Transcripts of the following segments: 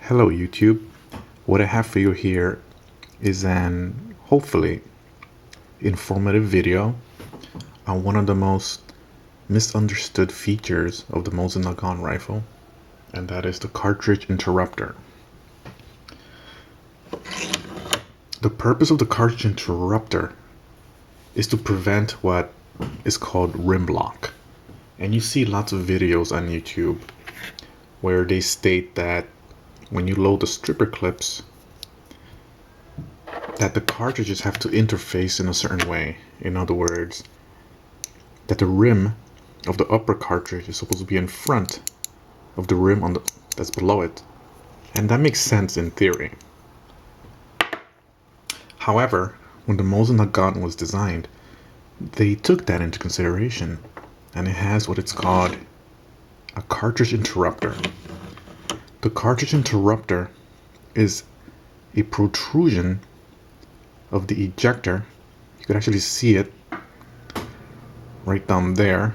Hello YouTube. What I have for you here is an hopefully informative video on one of the most misunderstood features of the Mosin Nagant rifle, and that is the cartridge interrupter. The purpose of the cartridge interrupter is to prevent what is called rim lock. And you see lots of videos on YouTube where they state that when you load the stripper clips, that the cartridges have to interface in a certain way. In other words, that the rim of the upper cartridge is supposed to be in front of the rim that's below it. And that makes sense in theory. However, when the Mosin Nagant was designed, they took that into consideration, and it has what it's called a cartridge interrupter. The cartridge interrupter is a protrusion of the ejector. You could actually see it right down there.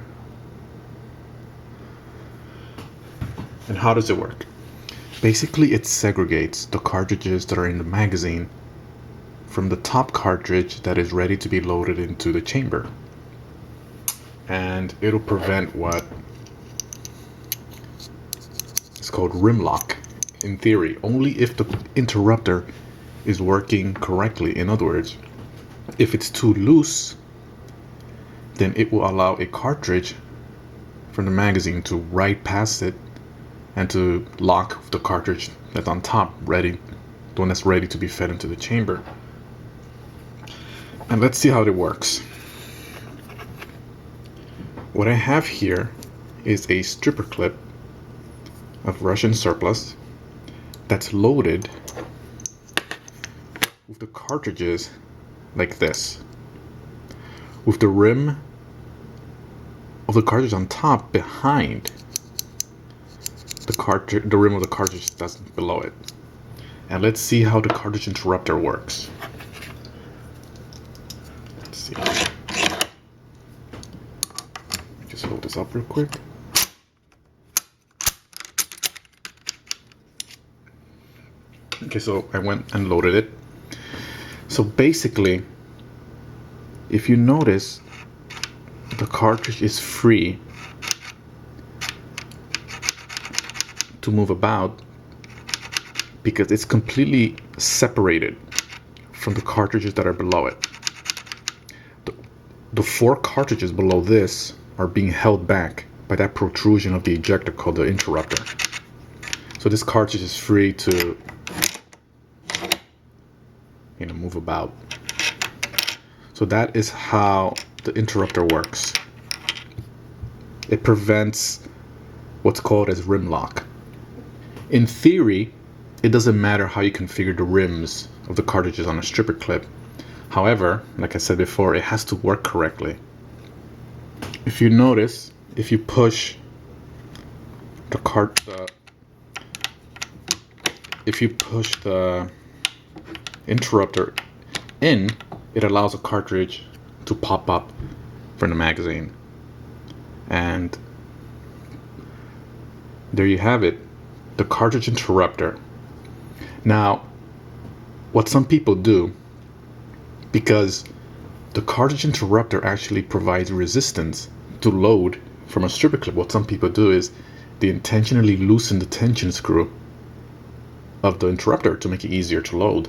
And how does it work? Basically, it segregates the cartridges that are in the magazine from the top cartridge that is ready to be loaded into the chamber. And it'll prevent what is called rim lock, in theory, only if the interrupter is working correctly. In other words, if it's too loose, then it will allow a cartridge from the magazine to ride past it and to lock the cartridge that's on top, the one that's ready to be fed into the chamber. And let's see how it works. What I have here is a stripper clip of Russian surplus that's loaded with the cartridges like this, with the rim of the cartridge on top behind the rim of the cartridge that's below it. And let's see how the cartridge interrupter works. Let's see. Just hold this up real quick. Okay, so I went and loaded it. So basically, if you notice, the cartridge is free to move about because it's completely separated from the cartridges that are below it. The four cartridges below this are being held back by that protrusion of the ejector called the interrupter. So this cartridge is free to move about. So that is how the interrupter works. It prevents what's called as rim lock. In theory, it doesn't matter how you configure the rims of the cartridges on a stripper clip. However, like I said before, it has to work correctly. If you notice, if you push the interrupter in, it allows a cartridge to pop up from the magazine. And there you have it, the cartridge interrupter. Now, what some people do, because the cartridge interrupter actually provides resistance to load from a stripper clip, what some people do is they intentionally loosen the tension screw of the interrupter to make it easier to load.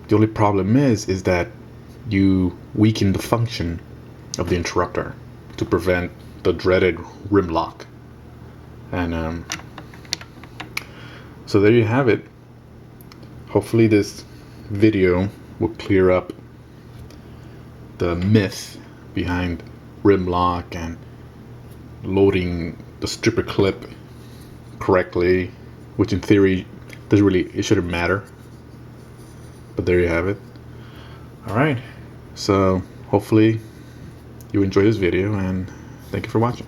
The only problem is that you weaken the function of the interrupter to prevent the dreaded rim lock. And so there you have it. Hopefully this video will clear up the myth behind rim lock and loading the stripper clip correctly, which in theory it shouldn't matter. But there you have it. Alright, so hopefully you enjoyed this video, and thank you for watching.